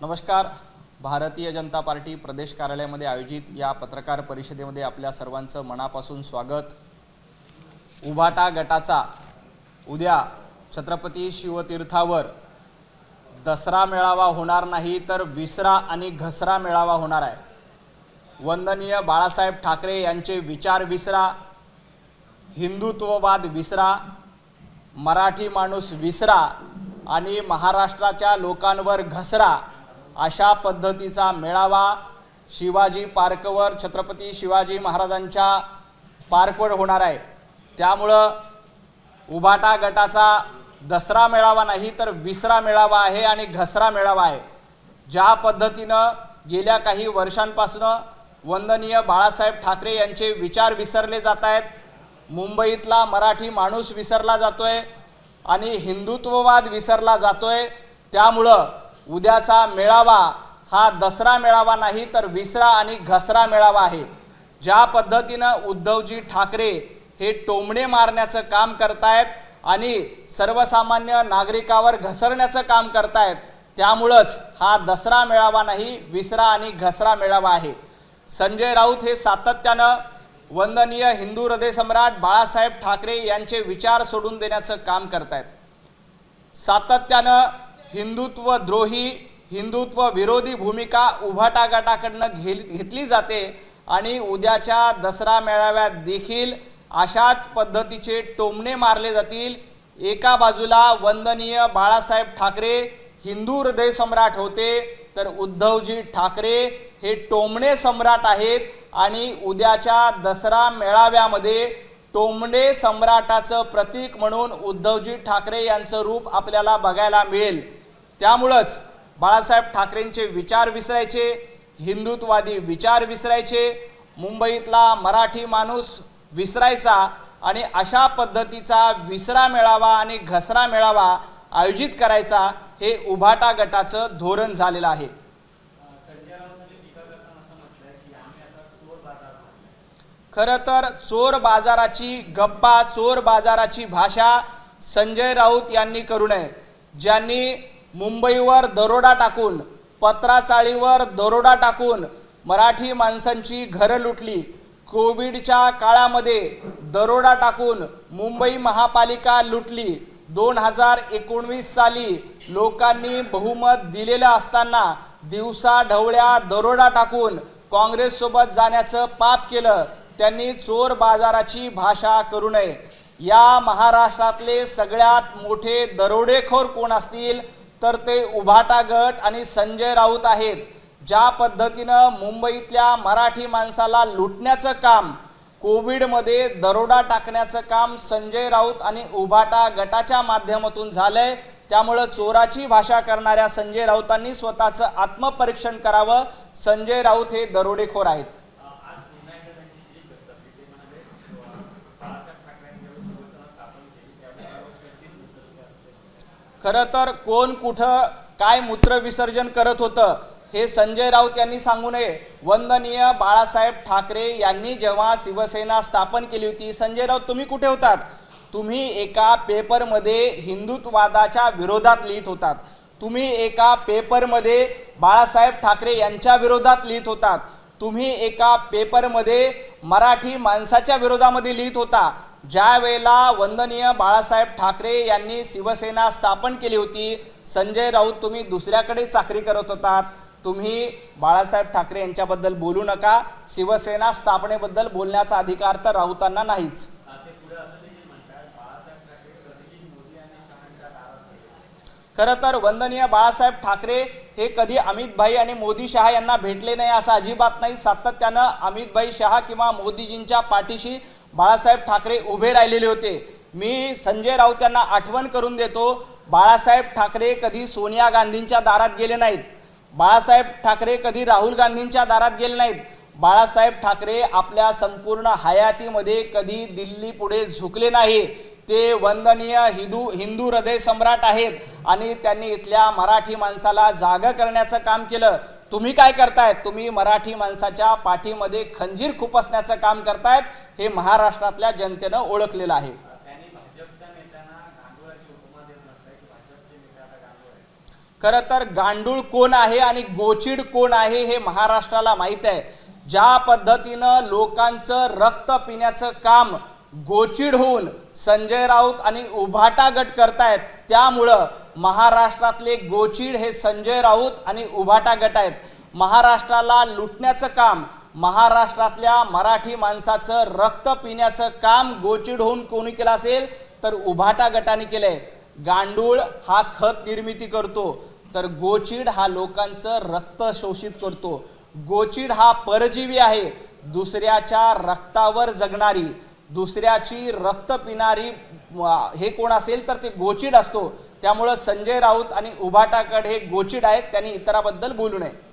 नमस्कार। भारतीय जनता पार्टी प्रदेश कार्यालयामध्ये आयोजित या पत्रकार परिषदेमध्ये आपल्या सर्वांचं मनापासून स्वागत। उभाटा गटाचा उद्या छत्रपती शिवतीर्थावर दसरा मेळावा होणार नाही तर विसरा आणि घसरा मेळावा होणार आहे। वंदनीय बाळासाहेब ठाकरे यांचे विचार विसरा, हिंदुत्ववाद विसरा, मराठी माणूस विसरा आणि महाराष्ट्राच्या लोकांवर घसरा अशा पद्धतीचा मेळावा शिवाजी पार्कवर छत्रपती शिवाजी महाराजांच्या पार्कवर होणार आहे। त्यामुळे उभाटा गटाचा दसरा मेळावा नाही तर विसरा मेळावा आहे आणि घसरा मेळावा आहे। ज्या पद्धतीने गेल्या काही वर्षांपासून वंदनीय बाळासाहेब ठाकरे यांचे विचार विसरले जात आहेत, मुंबईतला मराठी माणूस विसरला जातोय आणि हिंदुत्ववाद विसरला जातोय, त्यामुळे उद्याचा मेळावा हा दसरा मेळावा नाही तर विसरा आणि घसरा मेळावा आहे। ज्या पद्धतीने उद्धवजी ठाकरे हे टोमणे मारण्याचं काम करतायत आणि सर्वसामान्य नागरिकावर घसरण्याचं काम करतायत, त्यामुळेच हा दसरा मेळावा नाही विसरा आणि घसरा मेळावा आहे। संजय राऊत हे सातत्याने वंदनीय हिंदू हृदय सम्राट बाळासाहेब ठाकरे यांचे विचार सोडून देण्याचं काम करतायत। सातत्याने हिंदुत्व द्रोही हिंदुत्व विरोधी भूमिका उभाटा गटाकडून घेतली जाते आणि उद्याच्या दसरा मेळाव्यात देखील अशाच पद्धतीचे टोमणे मारले जातील। एका बाजूला वंदनीय बाळासाहेब ठाकरे हिंदू हृदय सम्राट होते तर उद्धवजी ठाकरे हे टोमणे सम्राट आहेत आणि उद्याच्या दसरा मेळाव्यामध्ये टोमणे सम्राटाचं प्रतीक म्हणून उद्धवजी ठाकरे यांचं रूप आपल्याला बघायला मिळेल। त्यामुळेच बाळासाहेब ठाकरेंचे विचार विसरायचे, हिंदुत्ववादी विचार विसरायचे, मुंबईतला मराठी माणूस विसरायचा आणि अशा पद्धतीचा विसरा मेळावा आणि घसरा मेळावा आयोजित करायचा हे उभाटा गटाचं धोरण झालेलं आहे। खरं तर चोर बाजाराची गप्पा, चोर बाजाराची भाषा संजय राऊत यांनी करू नये। ज्यांनी मुंबईवर दरोडा टाकून, पत्राचाळीवर दरोडा टाकून मराठी माणसांची घरं लुटली, कोविडच्या काळामध्ये दरोडा टाकून मुंबई महापालिका लुटली, 2019 साली लोकांनी बहुमत दिलेलं असताना दिवसा ढवळ्या दरोडा टाकून काँग्रेस सोबत जाण्याचं पाप केलं, त्यांनी चोर बाजाराची भाषा करू नये। या महाराष्ट्रातले सगळ्यात मोठे दरोडेखोर कोण असतील तर ते उभाटा गट आणि संजय राऊत आहेत। ज्या पद्धतीने मुंबईतल्या मराठी माणसाला लुटण्याचं काम, कोविडमध्ये दरोडा टाकण्याचं काम संजय राऊत आणि उभाटा गटाच्या माध्यमातून झालंय, त्यामुळे चोराची भाषा करणाऱ्या संजय राऊतांनी स्वतःचं आत्मपरीक्षण करावं। संजय राऊत हे दरोडेखोर आहेत। खरं तर कोण कुठं काय मूत्र विसर्जन करत होतं हे संजय राऊत यांनी सांगू नये। वंदनीय बाळासाहेब ठाकरे यांनी जेव्हा शिवसेना स्थापन केली होती, संजय राऊत तुम्ही कुठे होतात? तुम्ही एका पेपरमध्ये हिंदुत्ववादाच्या विरोधात लिहित होतात, तुम्ही एका पेपरमध्ये बाळासाहेब ठाकरे यांच्या विरोधात लिहित होतात, तुम्ही एका पेपरमध्ये मराठी माणसाच्या विरोधामध्ये लिहित होता। ज्या वेळेला वंदनीय बाळासाहेब ठाकरे यांनी शिवसेना स्थापन केली होती, संजय राऊत तुम्ही दुसऱ्याकडे चाकरी करत होतात। तुम्ही बाळासाहेब ठाकरे यांच्याबद्दल बोलू नका, शिवसेना स्थापनेबद्दल बोलण्याचा अधिकार तर राऊतांना नाहीच। खरं तर वंदनीय बाळासाहेब ठाकरे हे कधी अमित भाई आणि मोदी शहा यांना भेटले नाही असं अजिबात नाही। सातत्यानं अमित भाई शहा किंवा मोदीजींच्या पाठीशी बाळासाहेब ठाकरे उभे राहिलेले होते। मी संजय राऊत यांना आठवण करून देतो, बाळासाहेब ठाकरे कधी सोनिया गांधींच्या दारात गेले नाहीत, बाळासाहेब ठाकरे कधी राहुल गांधींच्या दारात गेले नाहीत। बाळासाहेब ठाकरे आपल्या संपूर्ण हयातीमध्ये कधी दिल्ली पुढे झुकले नाही। ते वंदनीय हिंदू हृदय सम्राट आहेत आणि त्यांनी इथल्या मराठी माणसाला जागा करण्याचं काम केलं। तुम्ही काय करतायत? तुम्ही मराठी माणसाच्या पाठीमध्ये खंजीर खुपसण्याचं काम करतायत, हे महाराष्ट्रातल्या जनतेनं ओळखलेलं आहे। खरं तर गांडूळ कोण आहे आणि गोचिड कोण आहे हे महाराष्ट्राला माहीत आहे। ज्या पद्धतीनं लोकांचं रक्त पिण्याचं काम गोचिड होऊन संजय राऊत आणि उभाटा गट करतायत, त्यामुळं महाराष्ट्रातले गोचिड हे संजय राऊत आणि उभाटा गट आहेत। महाराष्ट्राला लुटण्याचं काम, महाराष्ट्रातल्या मराठी माणसाचं रक्त पिण्याचं काम गोचिड होऊन कोणी केलं असेल तर उभाटा गटाने केलंय। गांडूळ हा खत निर्मिती करतो, तर गोचिड हा लोकांचं रक्त शोषित करतो। गोचिड हा परजीवी आहे, दुसऱ्याच्या रक्तावर जगणारी, दुसऱ्याची रक्त पिणारी हे कोण असेल तर ते गोचिड असतो। त्यामुळे संजय राऊत आणि उभाटागड हे गोचिड आहेत, त्यांनी इतराबद्दल बोलू नये।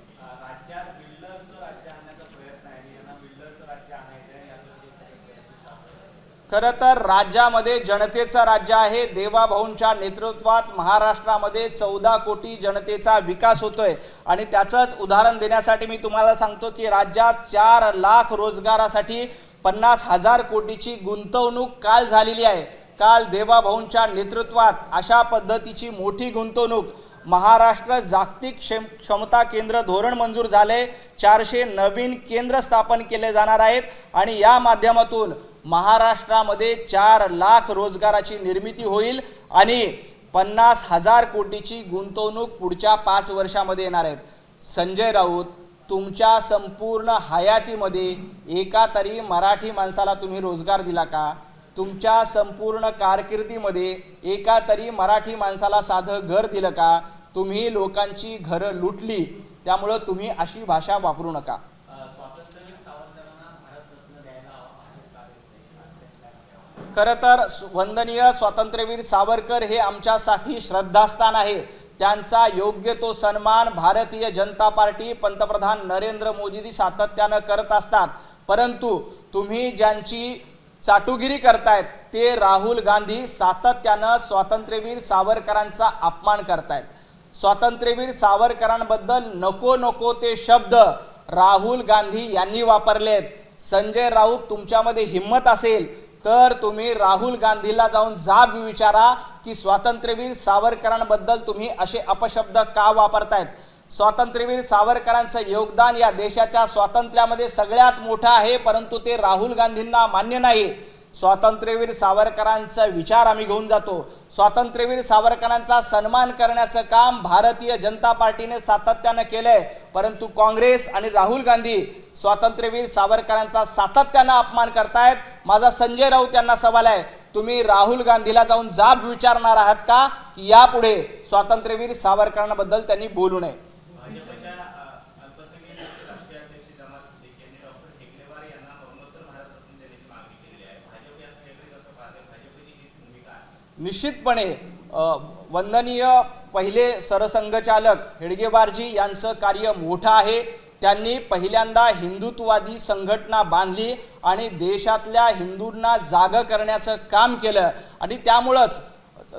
खरं तर राज्यामध्ये जनतेचं राज्य आहे। देवाभाऊंच्या नेतृत्वात महाराष्ट्रामध्ये 14 कोटी जनतेचा विकास होतोय आणि त्याचंच उदाहरण देण्यासाठी मी तुम्हाला सांगतो की राज्यात 4 लाख रोजगारासाठी 50,000 कोटीची गुंतवणूक काल झालेली आहे। काल देवाभाऊंच्या नेतृत्वात अशा पद्धतीची मोठी गुंतवणूक, महाराष्ट्र जागतिक क्षमता केंद्र धोरण मंजूर झाले, 400 नवीन केंद्र स्थापन केले जाणार आहेत आणि या माध्यमातून महाराष्ट्रामध्ये 4 लाख रोजगाराची निर्मिती होईल आणि 50,000 कोटीची गुंतवणूक पुढच्या 5 वर्षामध्ये येणार आहेत। संजय राऊत, तुमच्या संपूर्ण हयातीमध्ये एका तरी मराठी माणसाला तुम्ही रोजगार दिला का? तुमच्या संपूर्ण कारकिर्दीमध्ये एका तरी मराठी माणसाला साधं घर दिलं का? तुम्ही लोकांची घरं लुटली, त्यामुळे तुम्ही अशी भाषा वापरू नका। खरं तर वंदनीय स्वातंत्र्यवीर सावरकर हे आमच्यासाठी श्रद्धास्थान आहे। त्यांचा योग्य तो सन्मान भारतीय जनता पार्टी, पंतप्रधान नरेंद्र मोदी सातत्यानं करत असतात, परंतु तुम्ही ज्यांची चाटुगिरी करतायत ते राहुल गांधी सातत्यानं स्वातंत्र्यवीर सावरकरांचा अपमान करतायत। स्वातंत्र्यवीर सावरकरांबद्दल नको नको ते शब्द राहुल गांधी यांनी वापरलेत। संजय राऊत, तुमच्यामध्ये हिम्मत असेल तर तुम्ही राहुल गांधीला जाऊन जाब विचारा की स्वातंत्र्यवीर सावरकरांबद्दल तुम्ही असे अपशब्द का वापरतायत। स्वातंत्र्यवीर सावरकरांचं योगदान या देशाच्या स्वातंत्र्यामध्ये सगळ्यात मोठं आहे, परंतु ते राहुल गांधींना मान्य नाही। स्वातंत्र्यवीर सावरकरांचा विचार आम्ही घेऊन जातो। स्वातंत्र्यवीर सावरकरांचा सन्मान करण्याचं काम भारतीय जनता पार्टीने सातत्यानं केलंय, परंतु काँग्रेस आणि राहुल गांधी स्वातंत्र्यवीर सावरकरांचा सातत्यानं अपमान करतायत। माझा संजय राऊत यांना सवाल आहे, तुम्ही राहुल गांधीला जाऊन जाब विचारणार आहात का की यापुढे स्वातंत्र्यवीर सावरकरांबद्दल त्यांनी बोलू नये? निश्चितपणे वंदनीय पहिले सरसंघचालक हेडगेवारजी यांचं कार्य मोठं आहे। त्यांनी पहिल्यांदा हिंदुत्ववादी संघटना बांधली आणि देशातल्या हिंदूंना जागं करण्याचं काम केलं आणि त्यामुळेच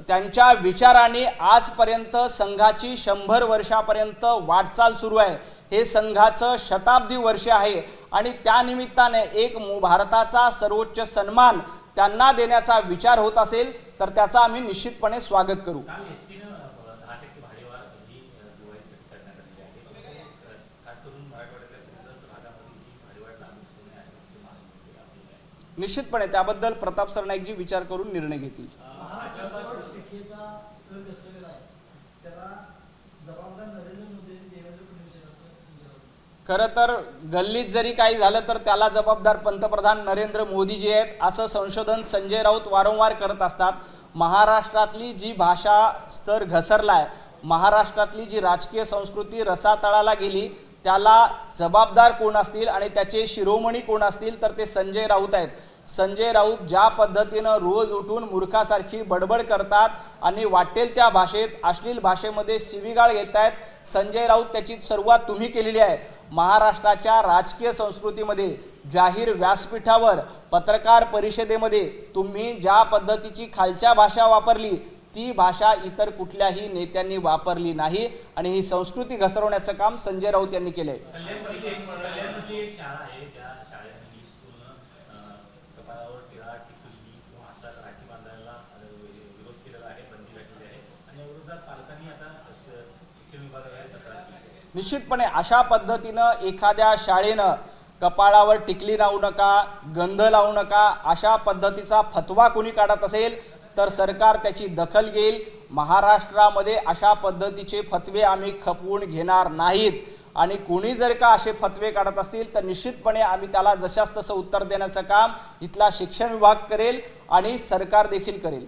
त्यांच्या विचाराने आजपर्यंत संघाची 100 वर्षापर्यंत वाटचाल सुरू आहे। हे संघाचं शताब्दी वर्ष आहे आणि त्या निमित्ताने एक भारताचा सर्वोच्च सन्मान त्यांना देण्याचा विचार होत असेल तर त्याचा आम्ही निश्चितपणे स्वागत करू। निश्चितपणे त्याबद्दल प्रताप सरनाईकजी विचार करून निर्णय घेतील। खरं तर गल्लीत जरी काही झालं तर त्याला जबाबदार पंतप्रधान नरेंद्र मोदीजी आहेत, असं संशोधन संजय राऊत वारंवार करत असतात। महाराष्ट्रातली जी भाषा स्तर घसरलाय, महाराष्ट्रातली जी राजकीय संस्कृती रसातळाला गेली, त्याला जबाबदार कोण असतील आणि त्याचे शिरोमणी कोण असतील तर ते संजय राऊत आहेत। संजय राऊत ज्या पद्धतीनं रोज उठून मूर्खासारखी बडबड करतात आणि वाटेल त्या भाषेत, अश्लील भाषेमध्ये शिवीगाळ घेत आहेत, संजय राऊत त्याची सुरुवात तुम्ही केलेली आहे। महाराष्ट्राच्या राजकीय संस्कृतीमध्ये जाहीर व्यासपीठावर, पत्रकार परिषदेमध्ये तुम्ही ज्या पद्धतीची खालच्या भाषा वापरली ती भाषा इतर कुठल्याही नेत्यांनी वापरली नाही आणि ही संस्कृती घसरवण्याचं काम संजय राऊत यांनी केले। निश्चितपणे अशा पद्धतीनं एखाद्या शाळेनं कपाळावर टिकली लावू नका, गंध लावू नका, अशा पद्धतीचा फतवा कोणी काढत असेल तर सरकार त्याची दखल घेईल। महाराष्ट्रामध्ये अशा पद्धतीचे फतवे आम्ही खपवून घेणार नाहीत आणि कोणी जर का असे फतवे काढत असतील तर निश्चितपणे आम्ही त्याला जशास तसं उत्तर देण्याचं काम इथला शिक्षण विभाग करेल आणि सरकार देखील करेल।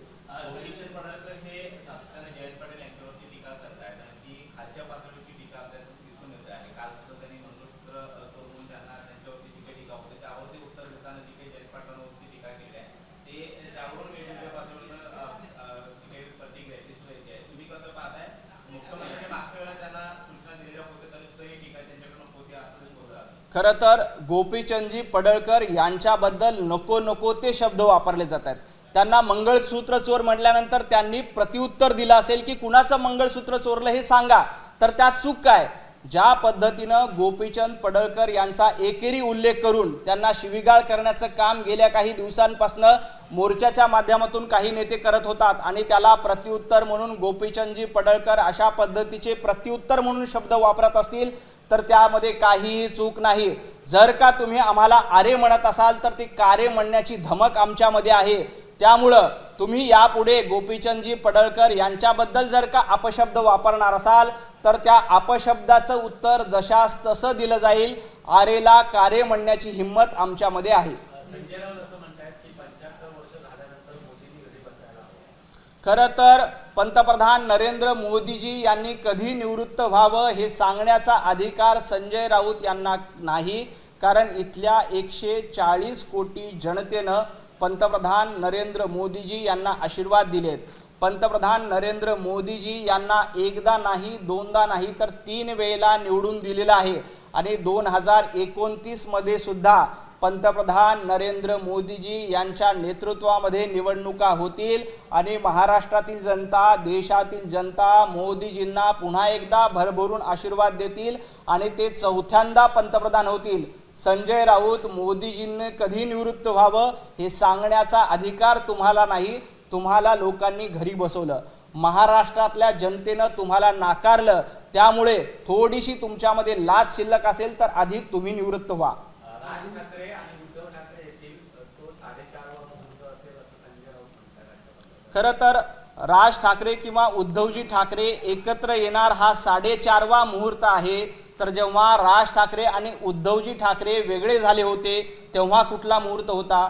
खरं तर गोपीचंदजी पडळकर यांच्याबद्दल नको नको ते शब्द वापरले जातात। त्यांना मंगळसूत्र चोर म्हटल्यानंतर त्यांनी प्रत्युत्तर दिलं असेल की कुणाचं मंगळसूत्र चोरलं हे सांगा, तर त्यात चूक काय? ज्या पद्धतीनं गोपीचंद पडळकर यांचा एकेरी उल्लेख करून त्यांना शिवीगाळ करण्याचं काम गेल्या काही दिवसांपासून मोर्चाच्या माध्यमातून काही नेते करत होतात आणि त्याला प्रत्युत्तर म्हणून गोपीचंदजी पडळकर अशा पद्धतीचे प्रत्युत्तर म्हणून शब्द वापरत असतील तर त्यामध्ये काहीही चूक नाही। जर का तुम्ही आम्हाला आरे म्हणत असाल तर ती कारे म्हणण्याची धमक आमच्यामध्ये आहे। त्यामुळं तुम्ही यापुढे गोपीचंदजी पडळकर यांच्याबद्दल जर का अपशब्द वापरणार असाल तर त्या अपशब्दाचं उत्तर जशास तसं दिलं जाईल। आरेला कारे म्हणण्याची हिंमत आमच्यामध्ये आहे। खरं तर पंतप्रधान नरेंद्र मोदीजी यांनी कधी निवृत्त व्हावं हे सांगण्याचा अधिकार संजय राऊत यांना नाही, कारण इथल्या 140 कोटी जनतेनं पंतप्रधान नरेंद्र मोदीजी यांना आशीर्वाद दिलेत। पंतप्रधान नरेंद्र मोदीजी यांना एकदा नाही, दोनदा नाही तर 3 वेळेला निवडून दिलेलं आहे आणि 2029 मध्ये सुद्धा पंतप्रधान नरेंद्र मोदीजी यांच्या नेतृत्वामध्ये निवडणुका होतील आणि महाराष्ट्रातील जनता, देशातील जनता मोदीजींना पुन्हा एकदा भरभरून आशीर्वाद देतील आणि ते चौथ्यांदा पंतप्रधान होतील। संजय राऊत, मोदीजींनी कधी निवृत्त व्हावं हे सांगण्याचा अधिकार तुम्हाला नाही। तुम्हाला लोकांनी घरी बसवलं, महाराष्ट्रातल्या जनतेनं तुम्हाला नाकारलं, त्यामुळे थोडीशी तुमच्यामध्ये लाज शिल्लक असेल तर आधी तुम्ही निवृत्त व्हा। खरं तर राज ठाकरे किंवा उद्धवजी ठाकरे एकत्र येणार हा 4.5वा मुहूर्त आहे। तर जेव्हा राज ठाकरे आणि उद्धवजी ठाकरे वेगळे झाले होते तेव्हा कुठला मुहूर्त होता?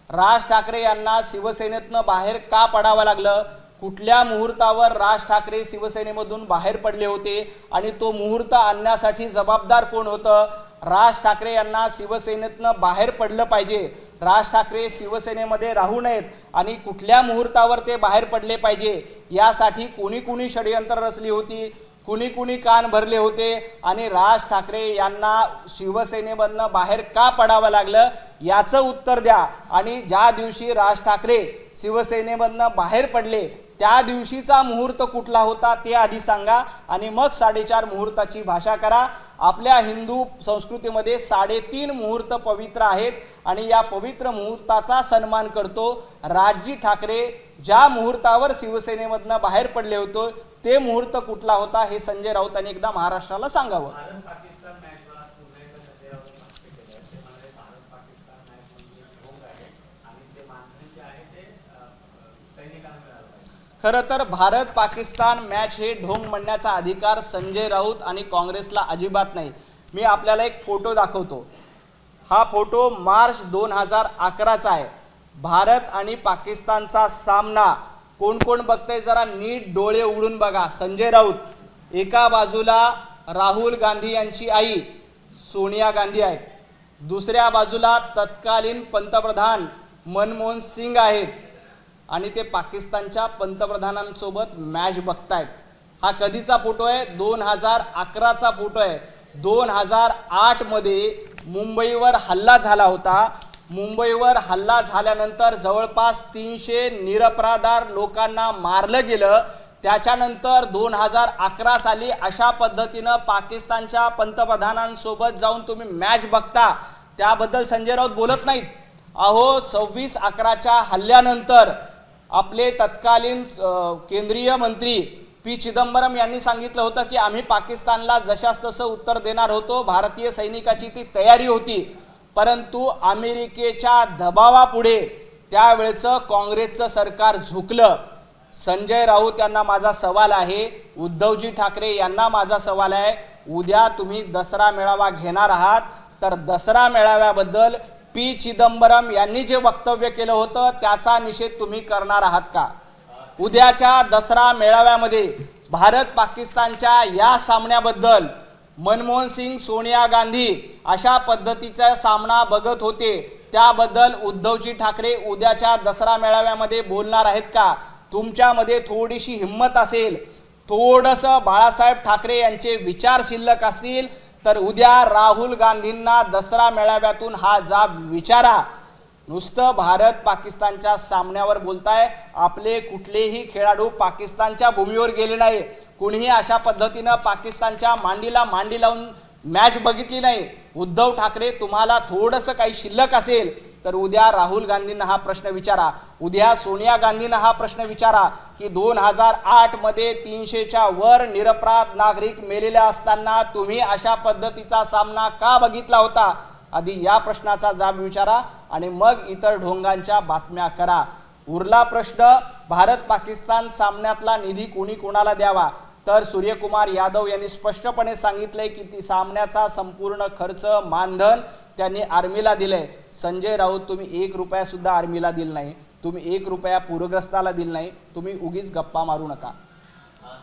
राज ठाकरे यांना शिवसेनेतनं बाहेर का पडावं लागलं? कुठल्या मुहूर्तावर राज ठाकरे शिवसेनेमधून बाहेर पडले होते आणि तो मुहूर्त आणण्यासाठी जबाबदार कोण होतं? राज ठाकरे यांना शिवसेनेतनं बाहेर पडलं पाहिजे, राज ठाकरे शिवसेनेमध्ये राहू नयेत आणि कुठल्या मुहूर्तावर ते बाहेर पडले पाहिजे यासाठी कोणी कोणी षडयंत्र रचली होती, कुणी कुणी कान भरले होते आणि राज ठाकरे यांना शिवसेनेमधनं बाहेर का पडावं लागलं याचं उत्तर द्या। आणि ज्या दिवशी राज ठाकरे शिवसेनेमधनं बाहेर पडले त्या दिवशीचा मुहूर्त कुठला होता ते आधी सांगा आणि मग 4.5 मुहूर्ताची भाषा करा। आपल्या हिंदू संस्कृतीमध्ये 3.5 मुहूर्त पवित्र आहेत आणि या पवित्र मुहूर्ताचा सन्मान करतो। राजजी ठाकरे ज्या मुहूर्तावर शिवसेनेमधनं बाहेर पडले होते ते मुहूर्त कुठला होता हे संजय राऊतांनी एकदा महाराष्ट्राला सांगावं। खरं तर भारत पाकिस्तान मॅच हे ढोंग म्हणण्याचा अधिकार संजय राऊत आणि काँग्रेसला अजिबात नाही। मी आपल्याला एक फोटो दाखवतो। हा फोटो मार्च 2011चा आहे। भारत आणि पाकिस्तानचा सामना कोण कोण बघतंय जरा नीट डोळे उघडून बघा। संजय राऊत एका बाजूला, राहुल गांधी यांची आई सोनिया गांधी आहेत, दुसऱ्या बाजूला तत्कालीन पंतप्रधान मनमोहन सिंग आहेत आणि ते पाकिस्तानच्या पंतप्रधानांसोबत मॅच बघतायत। हा कधीचा फोटो आहे? 2011चा फोटो आहे। 2008 मध्ये मुंबईवर हल्ला झाला होता। मुंबईवर हल्ला झाल्यानंतर जवळपास 300 निरपराधार लोकांना मारलं गेलं। त्याच्यानंतर 2011 साली अशा पद्धतीनं पाकिस्तानच्या पंतप्रधानांसोबत जाऊन तुम्ही मॅच बघता, त्याबद्दल संजय राऊत बोलत नाहीत। अहो 26/11च्या हल्ल्यानंतर आपले तत्कालीन केंद्रीय मंत्री पी चिदंबरम यांनी सांगितलं होतं की आम्ही पाकिस्तानला जशास तसं उत्तर देणार होतो, भारतीय सैनिकाची ती तयारी होती, परंतु अमेरिकेच्या दबावापुढे त्यावेळेचं काँग्रेसचं सरकार झुकलं। संजय राऊत यांना माझा सवाल आहे, उद्धवजी ठाकरे यांना माझा सवाल आहे, उद्या तुम्ही दसरा मेळावा घेणार आहात तर दसरा मेळाव्याबद्दल पी चिदंबरम यांनी जे वक्तव्य केलं होतं त्याचा निषेध तुम्ही करणार आहात का? उद्याच्या दसरा मेळाव्यामध्ये भारत पाकिस्तानच्या या सामन्याबद्दल मनमोहन सिंग, सोनिया गांधी अशा पद्धतीचा सामना बघत होते, त्याबद्दल उद्धवजी ठाकरे उद्याच्या दसरा मेळाव्यामध्ये बोलणार आहेत का? तुमच्यामध्ये थोडीशी हिम्मत असेल, थोडंसं बाळासाहेब ठाकरे यांचे विचार शिल्लक असतील तर उद्या राहुल गांधींना दसरा मेळाव्यातून हा जाब विचारा। नुसतं भारत पाकिस्तानच्या सामन्यावर बोलताय, आपले कुठलेही खेळाडू पाकिस्तानच्या भूमीवर गेले नाही, कुणीही अशा पद्धतीनं पाकिस्तानच्या मांडीला मांडी लावून मॅच बघितली नाही। उद्धव ठाकरे, तुम्हाला थोडंसं काही शिल्लक असेल तर उद्या राहुल गांधींना हा प्रश्न विचारा, उद्या सोनिया गांधींना हा प्रश्न विचारा की 2008 मध्ये 300च्या वर निरपराध नागरिक मेलेले असताना तुम्ही अशा पद्धतीचा सामना का बघितला होता? आधी या प्रश्नाचा जाब विचारा आणि मग इतर ढोंगांच्या बातम्या करा। उरला प्रश्न भारत पाकिस्तान सामन्यातला निधी कोणी कोणाला द्यावा, तर सूर्यकुमार यादव यांनी स्पष्टपणे सांगितले की ती सामन्याचा संपूर्ण खर्च, मानधन त्यांनी आर्मीला दिले। संजय राऊत, तुम्ही 1 रुपया सुद्धा आर्मीला दिला नाही, तुम्ही 1 रुपया पूरग्रस्ताला दिला नाही, तुम्ही उगीच गप्पा मारू नका।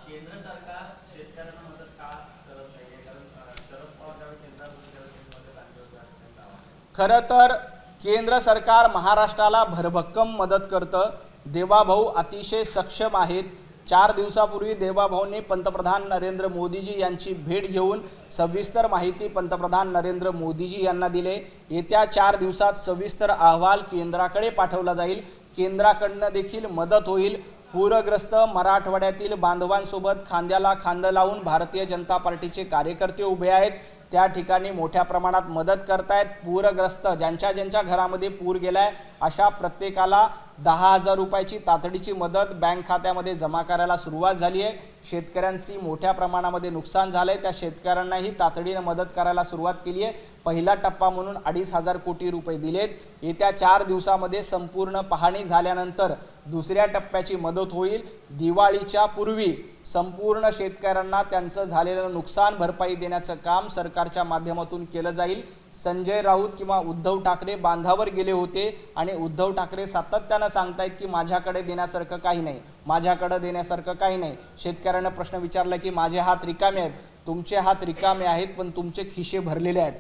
केंद्र सरकार शेतकऱ्यांना मदत का करत नाहीये? कारण शरद पवार ज्यावेळी केंद्रात होते त्यावेळी मदत आणली होती। खरं तर केंद्र सरकार महाराष्ट्राला भरभक्कम मदत करतं। देवाभाऊ अतिशय सक्षम आहेत। 4 दिवसापूर्वी देवाभाऊंनी पंतप्रधान नरेंद्र मोदीजी यांची भेट घेऊन सविस्तर माहिती पंतप्रधान नरेंद्र मोदीजी यांना दिले। येत्या 4 दिवसात सविस्तर अहवाल केंद्राकडे पाठवला जाईल, केंद्राकडनं देखील मदत होईल। पूरग्रस्त मराठवाड्यातील बांधवांसोबत खांद्याला खांदा लावून भारतीय जनता पार्टीचे कार्यकर्ते उभे आहेत, त्या ठिकाणी मोठ्या प्रमाणात मदत करतायत। पूरग्रस्त ज्यांच्या घरामध्ये पूर गेलाय अशा प्रत्येकाला 10,000 रुपयाची तातडीची मदत बँक खात्यामध्ये जमा करायला सुरुवात झाली आहे। शेतकऱ्यांची मोठ्या प्रमाणामध्ये नुकसान झालंय, त्या शेतकऱ्यांनाही तातडीने मदत करायला सुरुवात केली आहे। पहिला टप्पा म्हणून 2,500 कोटी रुपये दिलेत। येत्या 4 दिवसामध्ये संपूर्ण पाहणी झाल्यानंतर दुसऱ्या टप्प्याची मदत होईल। दिवाळीच्या पूर्वी संपूर्ण शेतकऱ्यांना त्यांचं झालेलं नुकसान भरपाई देण्याचं काम सरकारच्या माध्यमातून केलं जाईल। संजय राऊत किंवा उद्धव ठाकरे बांधावर गेले होते आणि उद्धव ठाकरे सातत्यानं सांगतायत की माझ्याकडे देण्यासारखं काही नाही, माझ्याकडे देण्यासारखं काही नाही। शेतकऱ्यांना प्रश्न विचारला की माझे हात रिकामे आहेत, तुमचे हात रिकामे आहेत पण तुमचे खिशे भरलेले आहेत,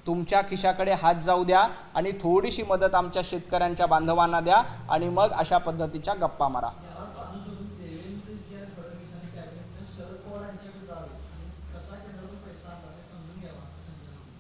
तुमच्या खिशाकडे हात जाऊ द्या आणि थोडीशी मदत आमच्या शेतकऱ्यांच्या बांधवांना द्या आणि मग अशा पद्धतीच्या गप्पा मारा।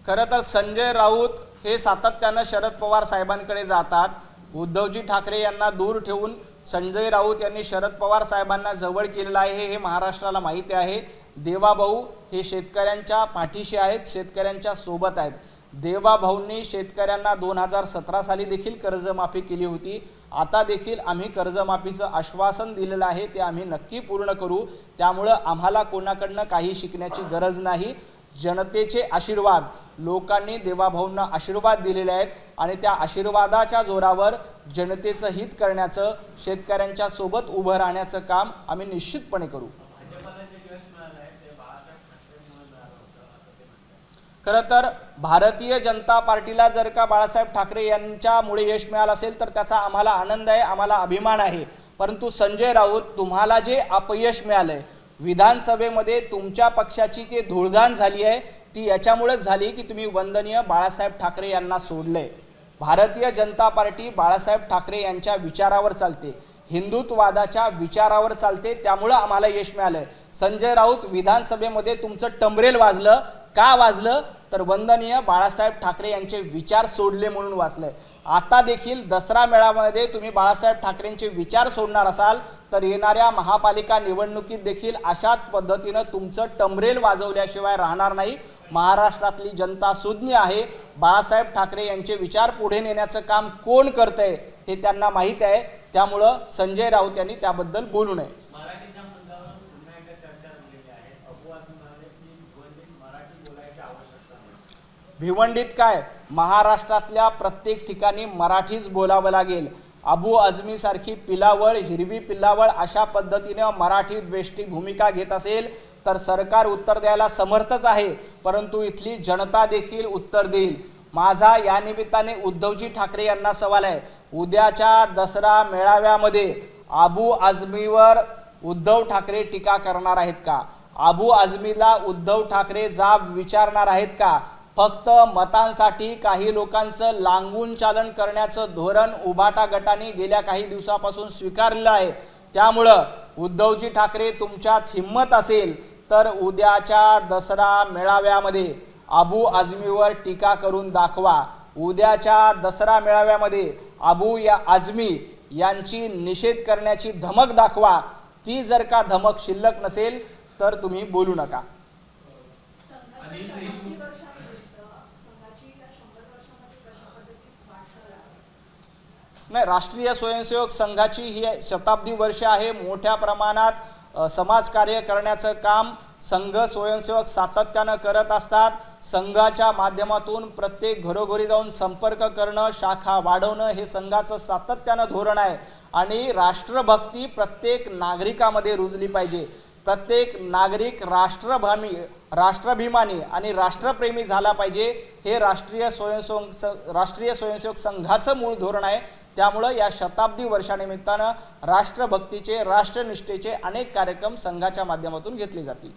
खरं तर संजय राऊत हे सातत्यानं शरद पवार साहेबांकडे जातात। उद्धवजी ठाकरे यांना दूर ठेवून संजय राऊत यांनी शरद पवार साहेबांना जवळ केलेलं आहे, हे महाराष्ट्राला माहिती आहे। देवाभाऊ हे शेतकऱ्यांच्या पाठीशी आहेत, शेतकऱ्यांच्या सोबत आहेत। देवाभाऊंनी शेतकऱ्यांना 2017 साली देखील कर्जमाफी केली होती, आता देखील आम्ही कर्जमाफीचं आश्वासन दिलेलं आहे, ते आम्ही नक्की पूर्ण करू। त्यामुळे आम्हाला कोणाकडनं काही शिकण्याची गरज नाही। जनतेचे आशीर्वाद, लोकांनी देवाभाऊंना आशीर्वाद दिलेले आहेत आणि त्या आशीर्वादाच्या जोरावर जनतेचं हित करण्याचं, शेतकऱ्यांच्या सोबत उभं राहण्याचं काम आम्ही निश्चितपणे करू। खरं तर भारतीय जनता पार्टीला जर का बाळासाहेब ठाकरे यांच्यामुळे यश मिळालं असेल तर त्याचा आम्हाला आनंद आहे, आम्हाला अभिमान आहे। परंतु संजय राऊत, तुम्हाला जे अपयश मिळालंय विधानसभेमध्ये, तुमच्या पक्षाची जे धूळधाण झाली आहे ती याच्यामुळेच झाली की तुम्ही वंदनीय बाळासाहेब ठाकरे यांना सोडले। भारतीय जनता पार्टी बाळासाहेब ठाकरे यांच्या विचारावर चालते, हिंदुत्ववादाच्या विचारावर चालते, त्यामुळे आम्हाला यश मिळालंय। संजय राऊत, विधानसभेमध्ये तुमचं टंबरेल वाजलं, का वाजलं तर वंदनीय बाळासाहेब ठाकरे यांचे विचार सोडले म्हणून वाचलंय। आता देखील दसरा मेळाव्यामध्ये तुम्ही बाळासाहेब ठाकरेंचे विचार सोडणार असाल तर येणाऱ्या महापालिका निवडणुकीत देखील अशाच पद्धतीनं तुमचं टंबरेल वाजवल्याशिवाय राहणार नाही। महाराष्ट्रातली जनता सुज्ञ आहे, बाळासाहेब ठाकरे यांचे विचार पुढे नेण्याचं काम कोण करतंय हे त्यांना माहीत आहे, त्यामुळं संजय राऊत यांनी त्याबद्दल बोलू नये। मराठीच्या मुद्द्यावर पुन्हा एकदा भिवंडीत काय, महाराष्ट्रातल्या प्रत्येक ठिकाणी मराठीच बोलावं लागेल. अबू आझमी सारखी पिलावळ, हिरवी पिल्लावळ अशा पद्धतीने मराठी द्वेष्टी भूमिका घेत असेल तर सरकार उत्तर द्यायला समर्थच आहे, परंतु इथली जनता देखील उत्तर देईल. माझा या निमित्ताने उद्धवजी ठाकरे यांना सवाल आहे, उद्याच्या दसरा मेळाव्यामध्ये अबू आझमीवर उद्धव ठाकरे टीका करणार आहेत का? अबू आझमीला उद्धव ठाकरे जाब विचारणार आहेत का? फक्त मतांसाठी काही लोकांचं लांगून चालन करण्याचं धोरण उभाटा गटाने गेल्या काही दिवसापासून स्वीकारलेलं आहे. त्यामुळं उद्धवजी ठाकरे, तुमच्यात हिम्मत असेल तर उद्याच्या दसरा मेळाव्यामध्ये अबू आझमीवर टीका करून दाखवा. उद्याच्या दसरा मेळाव्यामध्ये अबू आझमी यांची निषेध करण्याची धमक दाखवा. ती जर का धमक शिल्लक नसेल तर तुम्ही बोलू नका. नाही, राष्ट्रीय स्वयंसेवक संघाची ही शताब्दी वर्ष आहे. मोठ्या प्रमाणात समाजकार्य करण्याचं काम संघ स्वयंसेवक सातत्यानं करत असतात. संघाच्या माध्यमातून प्रत्येक घरोघरी जाऊन संपर्क करणं, शाखा वाढवणं हे संघाचं सातत्यानं धोरण आहे. आणि राष्ट्रभक्ती प्रत्येक नागरिकामध्ये रुजली पाहिजे. प्रत्येक नागरिक राष्ट्राभिमानी आणि राष्ट्रप्रेमी झाला पाहिजे. हे राष्ट्रीय स्वयंसेवक संघाचं मूळ धोरण आहे. त्यामुळं या शताब्दी वर्षानिमित्तानं राष्ट्रभक्तीचे, राष्ट्रनिष्ठेचे अनेक कार्यक्रम संघाच्या माध्यमातून घेतले जातील.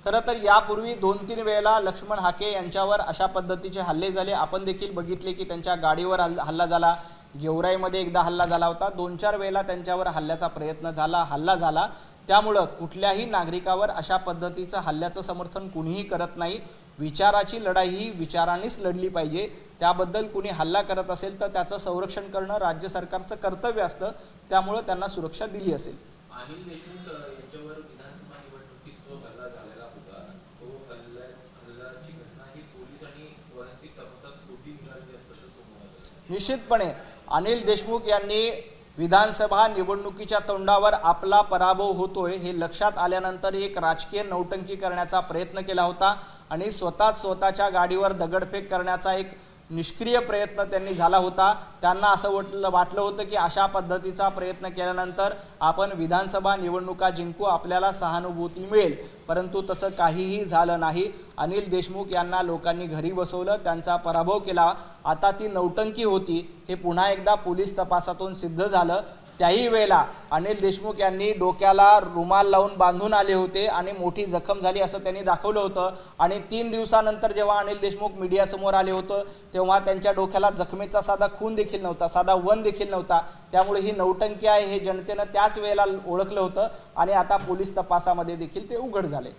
खरं तर यापूर्वी 2-3 वेळेला लक्ष्मण हाके यांच्यावर अशा पद्धतीचे हल्ले झाले. आपण देखील बघितले की त्यांच्या गाडीवर हल्ला झाला. गेवराईमध्ये एकदा हल्ला झाला होता. 2-4 वेळेला त्यांच्यावर हल्ल्याचा प्रयत्न झाला, हल्ला झाला. त्यामुळं कुठल्याही नागरिकावर अशा पद्धतीचं हल्ल्याचं समर्थन कुणीही करत नाही. विचाराची लढाई ही विचारानेच लढली पाहिजे. त्याबद्दल कुणी हल्ला करत असेल तर त्याचं संरक्षण करणं राज्य सरकारचं कर्तव्य असतं. त्यामुळं त्यांना सुरक्षा दिली असेल. अनिल देशमुख यांच्यावर विधानसभा निवडणुकीत जो हल्ला झालेला होता, तो हल्ल्याची घटना ही पोलीस आणि फॉरेन्सिक तपासात खोटी निघाली असल्याचं समोर आलं. निश्चितपणे अनिल देशमुख यांनी विधानसभा निवडणुकीच्या तोंडावर आपला पराभव होतोय हे लक्षात आल्यानंतर एक राजकीय नौटंकी करण्याचा प्रयत्न केला होता आणि स्वतःच्या गाडीवर दगडफेक करण्याचा एक निष्क्रिय प्रयत्न त्यांनी झाला होता. त्यांना असं वाटलं होतं की अशा पद्धतीचा प्रयत्न केल्यानंतर आपण विधानसभा निवडणुका जिंकू, आपल्याला सहानुभूती मिळेल. परंतु तसं काहीही झालं नाही. अनिल देशमुख यांना लोकांनी घरी बसवलं, त्यांचा पराभव केला. आता ती नौटंकी होती हे पुन्हा एकदा पोलीस तपासातून सिद्ध झालं. त्याही वेळेला अनिल देशमुख यांनी डोक्याला रुमाल लावून बांधून आले होते आणि मोठी जखम झाली असं त्यांनी दाखवलं होतं. आणि 3 दिवसानंतर जेव्हा अनिल देशमुख मीडियासमोर आले होते तेव्हा त्यांच्या डोक्याला जखमेचा साधा खून देखील नव्हता, साधा वन देखील नव्हता. त्यामुळे ही नौटंकी आहे हे जनतेनं त्याच वेळेला ओळखलं होतं आणि आता पोलीस तपासामध्ये देखील ते उघड झाले.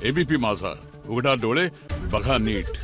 एबीपी माझा, उघडा डोळे बघा नीट.